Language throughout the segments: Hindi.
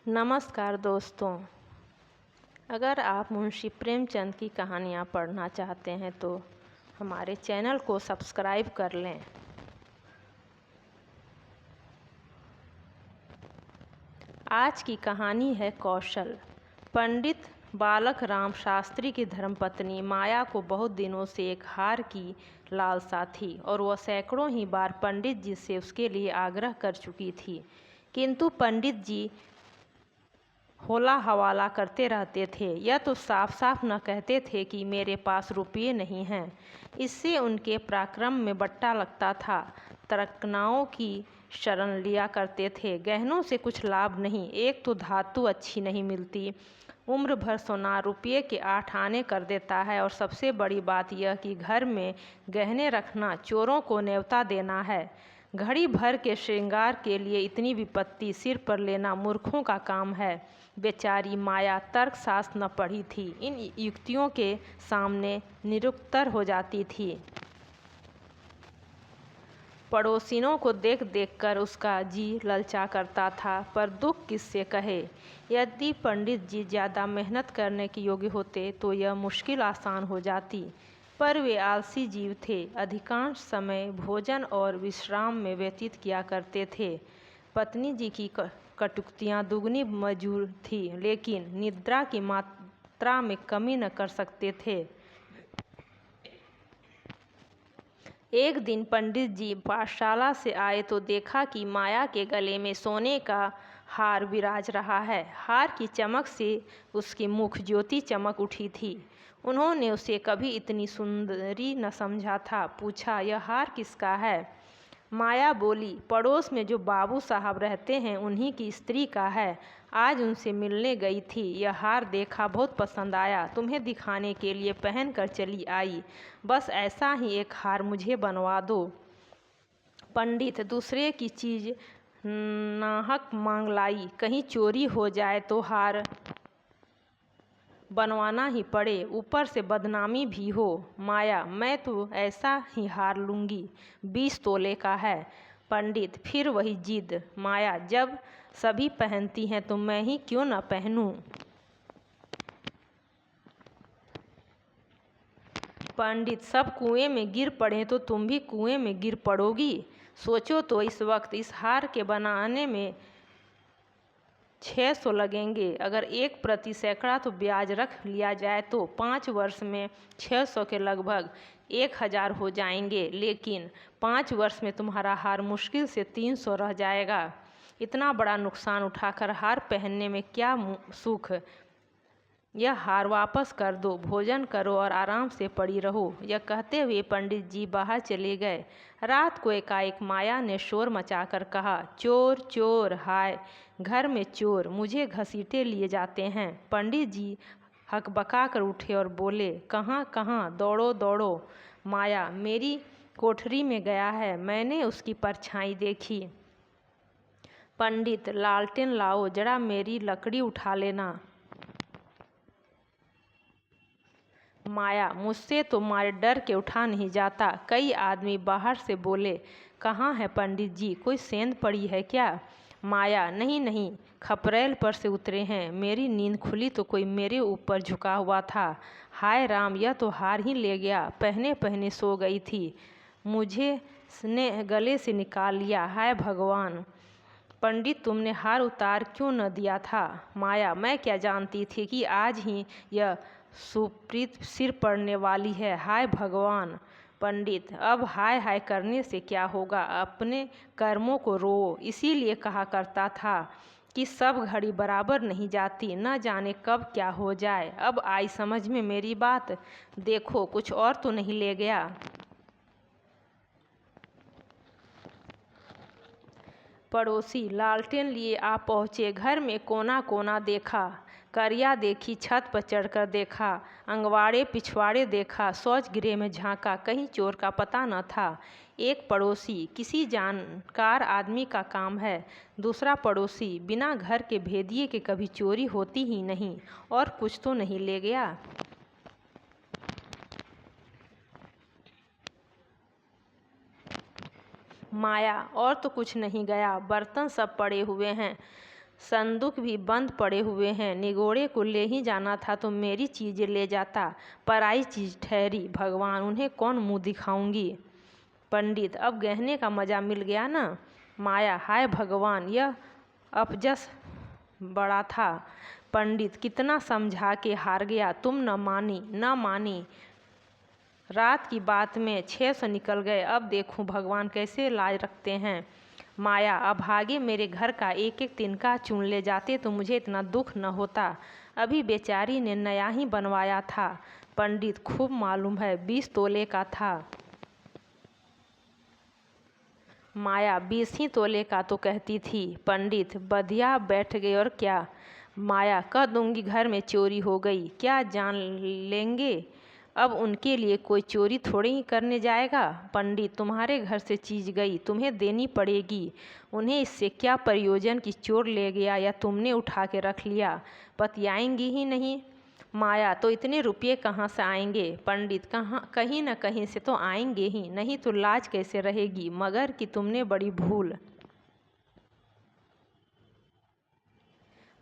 नमस्कार दोस्तों। अगर आप मुंशी प्रेमचंद की कहानियाँ पढ़ना चाहते हैं तो हमारे चैनल को सब्सक्राइब कर लें। आज की कहानी है कौशल। पंडित बालक राम शास्त्री की धर्मपत्नी माया को बहुत दिनों से एक हार की लालसा थी और वह सैकड़ों ही बार पंडित जी से उसके लिए आग्रह कर चुकी थी, किंतु पंडित जी होला हवाला करते रहते थे। यह तो साफ साफ न कहते थे कि मेरे पास रुपये नहीं हैं। इससे उनके पराक्रम में बट्टा लगता था। तरकनाओं की शरण लिया करते थे। गहनों से कुछ लाभ नहीं, एक तो धातु अच्छी नहीं मिलती, उम्र भर सोना रुपये के 8 आने कर देता है, और सबसे बड़ी बात यह कि घर में गहने रखना चोरों को न्योता देना है। घड़ी भर के श्रृंगार के लिए इतनी विपत्ति सिर पर लेना मूर्खों का काम है। बेचारी माया तर्कशास्त्र न पढ़ी थी, इन युक्तियों के सामने निरुत्तर हो जाती थी। पड़ोसिनों को देख देख कर उसका जी ललचा करता था, पर दुख किससे कहे। यदि पंडित जी ज़्यादा मेहनत करने के योग्य होते तो यह मुश्किल आसान हो जाती, पर वे आलसी जीव थे। अधिकांश समय भोजन और विश्राम में व्यतीत किया करते थे। पत्नी जी की कटुक्तियाँ दुगनी मजूर थी, लेकिन निद्रा की मात्रा में कमी न कर सकते थे। एक दिन पंडित जी पाठशाला से आए तो देखा कि माया के गले में सोने का हार विराज रहा है। हार की चमक से उसकी मुख ज्योति चमक उठी थी। उन्होंने उसे कभी इतनी सुंदरी न समझा था। पूछा, यह हार किसका है? माया बोली, पड़ोस में जो बाबू साहब रहते हैं उन्हीं की स्त्री का है। आज उनसे मिलने गई थी, यह हार देखा, बहुत पसंद आया, तुम्हें दिखाने के लिए पहन कर चली आई। बस ऐसा ही एक हार मुझे बनवा दो। पंडित दूसरे की चीज़ नाहक मांग लाई, कहीं चोरी हो जाए तो हार बनवाना ही पड़े, ऊपर से बदनामी भी हो। माया, मैं तो ऐसा ही हार लूँगी, 20 तोले का है। पंडित फिर वही जिद। माया, जब सभी पहनती हैं तो मैं ही क्यों न पहनूं? पंडित, सब कुएं में गिर पड़े तो तुम भी कुएं में गिर पड़ोगी। सोचो तो, इस वक्त इस हार के बनाने में 600 लगेंगे। अगर 1 प्रति सैकड़ा तो ब्याज रख लिया जाए तो 5 वर्ष में 600 के लगभग 1000 हो जाएंगे। लेकिन 5 वर्ष में तुम्हारा हार मुश्किल से 300 रह जाएगा। इतना बड़ा नुकसान उठाकर हार पहनने में क्या सुख? यह हार वापस कर दो, भोजन करो और आराम से पड़ी रहो। यह कहते हुए पंडित जी बाहर चले गए। रात को एकाएक माया ने शोर मचाकर कहा, चोर चोर, हाय घर में चोर, मुझे घसीटे लिए जाते हैं। पंडित जी हकबका कर उठे और बोले, कहाँ कहाँ, दौड़ो दौड़ो। माया, मेरी कोठरी में गया है, मैंने उसकी परछाई देखी। पंडित, लालटेन लाओ, जरा मेरी लकड़ी उठा लेना। माया, मुझसे तो मारे डर के उठा नहीं जाता। कई आदमी बाहर से बोले, कहाँ है पंडित जी, कोई सेंध पड़ी है क्या? माया, नहीं नहीं, खपरेल पर से उतरे हैं। मेरी नींद खुली तो कोई मेरे ऊपर झुका हुआ था। हाय राम, यह तो हार ही ले गया, पहने पहने सो गई थी, मुझे ने गले से निकाल लिया। हाय भगवान! पंडित, तुमने हार उतार क्यों न दिया था? माया, मैं क्या जानती थी कि आज ही यह सुप्रीत सिर पड़ने वाली है। हाय भगवान! पंडित, अब हाय हाय करने से क्या होगा, अपने कर्मों को रो। इसीलिए कहा करता था कि सब घड़ी बराबर नहीं जाती, न जाने कब क्या हो जाए। अब आई समझ में मेरी बात। देखो, कुछ और तो नहीं ले गया। पड़ोसी लालटेन लिए आ पहुँचे। घर में कोना कोना देखा, करिया देखी, छत पर चढ़कर देखा, अंगवाड़े पिछवाड़े देखा, शौच गृह में झांका, कहीं चोर का पता न था। एक पड़ोसी, किसी जानकार आदमी का काम है। दूसरा पड़ोसी, बिना घर के भेदिए के कभी चोरी होती ही नहीं। और कुछ तो नहीं ले गया। माया, और तो कुछ नहीं गया, बर्तन सब पड़े हुए हैं, संदूक भी बंद पड़े हुए हैं। निगोड़े को ले ही जाना था तो मेरी चीज़ें ले जाता, पराई चीज़ ठहरी। भगवान, उन्हें कौन मुँह दिखाऊंगी। पंडित, अब गहने का मज़ा मिल गया ना। माया, हाय भगवान, यह अपजस बड़ा था। पंडित, कितना समझा के हार गया। तुम न मानी। रात की बात में 600 निकल गए। अब देखूं भगवान कैसे लाज रखते हैं। माया, अभागे मेरे घर का एक एक तिनका चुन ले जाते तो मुझे इतना दुख न होता। अभी बेचारी ने नया ही बनवाया था। पंडित, खूब मालूम है, 20 तोले का था। माया, 20 ही तोले का तो कहती थी। पंडित, बधिया बैठ गए और क्या। माया, कह दूंगी घर में चोरी हो गई, क्या जान लेंगे। अब उनके लिए कोई चोरी थोड़ी ही करने जाएगा। पंडित, तुम्हारे घर से चीज़ गई, तुम्हें देनी पड़ेगी। उन्हें इससे क्या प्रयोजन कि चोर ले गया या तुमने उठा के रख लिया। बतियाएंगी ही नहीं। माया, तो इतने रुपये कहाँ से आएंगे। पंडित, कहीं न कहीं से तो आएंगे ही, नहीं तो लाज कैसे रहेगी। मगर कि तुमने बड़ी भूल।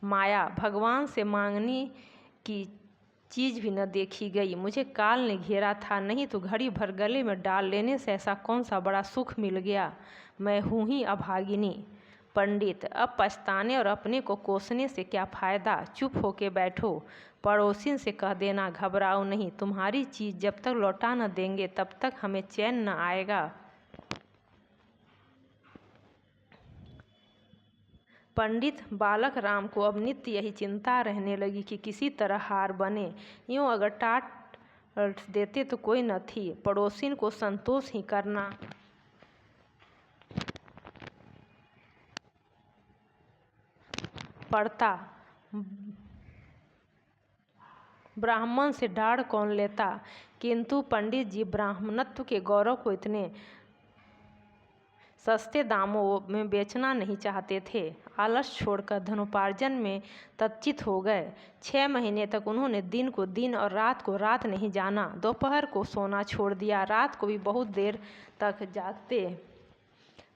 माया, भगवान से मांगने की चीज़ भी न देखी गई। मुझे काल ने घेरा था, नहीं तो घड़ी भर गले में डाल लेने से ऐसा कौन सा बड़ा सुख मिल गया। मैं हूँ ही अभागिनी। पंडित, अब पछताने और अपने को कोसने से क्या फ़ायदा। चुप होके बैठो। पड़ोसिन से कह देना, घबराओ नहीं, तुम्हारी चीज़ जब तक लौटा न देंगे तब तक हमें चैन न आएगा। पंडित, बालक राम को अब नित्य यही चिंता रहने लगी कि किसी तरह हार बने। यूँ अगर टाट देते तो कोई न थी। पड़ोसिन को संतोष ही करना पड़ता। ब्राह्मण से डाढ़ कौन लेता। किंतु पंडित जी ब्राह्मणत्व के गौरव को इतने सस्ते दामों में बेचना नहीं चाहते थे। आलस छोड़कर धनोपार्जन में तच्चित हो गए। 6 महीने तक उन्होंने दिन को दिन और रात को रात नहीं जाना। दोपहर को सोना छोड़ दिया, रात को भी बहुत देर तक जागते।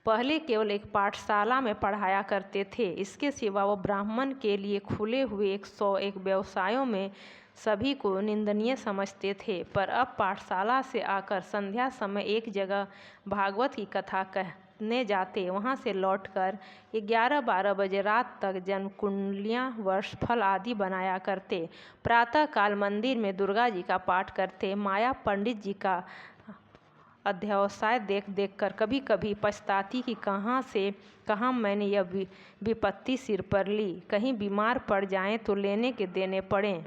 पहले केवल एक पाठशाला में पढ़ाया करते थे। इसके सिवा वो ब्राह्मण के लिए खुले हुए 101 व्यवसायों में सभी को निंदनीय समझते थे। पर अब पाठशाला से आकर संध्या समय एक जगह भागवत की कथा कहने जाते। वहाँ से लौटकर 11-12 बजे रात तक जन्म कुंडलियाँ, वर्षफल आदि बनाया करते। प्रातःकाल मंदिर में दुर्गा जी का पाठ करते। माया पंडित जी का अध्यवसाय देख देख कर कभी कभी पछताती कि कहाँ मैंने यह विपत्ति सिर पर ली। कहीं बीमार पड़ जाएं तो लेने के देने पड़ें।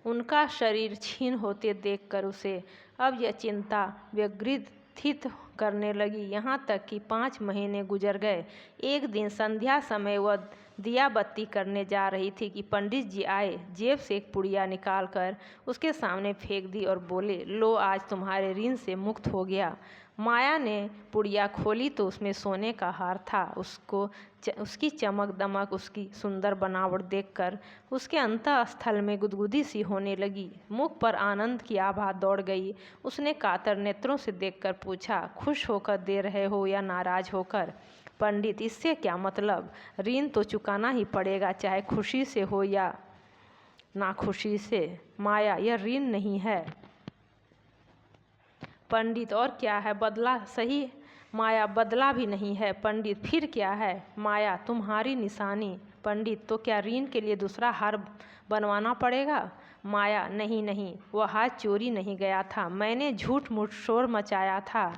उनका शरीर क्षीण होते देखकर उसे अब यह चिंता व्यग्रथित करने लगी। यहाँ तक कि 5 महीने गुजर गए। एक दिन संध्या समय वह दिया बत्ती करने जा रही थी कि पंडित जी आए। जेब से एक पुड़िया निकालकर उसके सामने फेंक दी और बोले, लो, आज तुम्हारे ऋण से मुक्त हो गया। माया ने पुड़िया खोली तो उसमें सोने का हार था। उसकी चमक दमक, उसकी सुंदर बनावट देखकर उसके अंतःस्थल में गुदगुदी सी होने लगी। मुख पर आनंद की आभा दौड़ गई। उसने कातर नेत्रों से देखकर पूछा, खुश होकर दे रहे हो या नाराज होकर। पंडित, इससे क्या मतलब। ऋण तो चुकाना ही पड़ेगा, चाहे खुशी से हो या नाखुशी से। माया, यह ऋण नहीं है। पंडित, और क्या है। बदला सही। माया, बदला भी नहीं है। पंडित, फिर क्या है। माया, तुम्हारी निशानी। पंडित, तो क्या ऋण के लिए दूसरा हार बनवाना पड़ेगा। माया, नहीं, वह हार चोरी नहीं गया था। मैंने झूठ मूठ शोर मचाया था।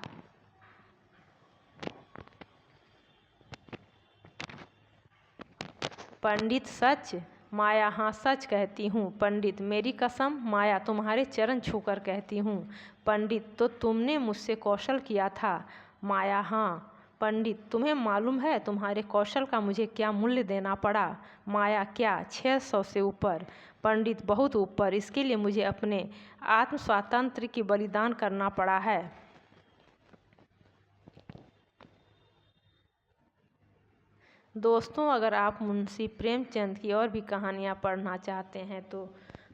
पंडित, सच। माया, हाँ, सच कहती हूँ। पंडित, मेरी कसम। माया, तुम्हारे चरण छूकर कहती हूँ। पंडित, तो तुमने मुझसे कौशल किया था। माया, हाँ। पंडित, तुम्हें मालूम है तुम्हारे कौशल का मुझे क्या मूल्य देना पड़ा। माया, क्या। 600 से ऊपर। पंडित, बहुत ऊपर। इसके लिए मुझे अपने आत्म स्वातंत्र्य की बलिदान करना पड़ा है। दोस्तों, अगर आप मुंशी प्रेमचंद की और भी कहानियाँ पढ़ना चाहते हैं तो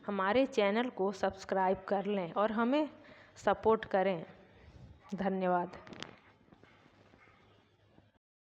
हमारे चैनल को सब्सक्राइब कर लें और हमें सपोर्ट करें। धन्यवाद।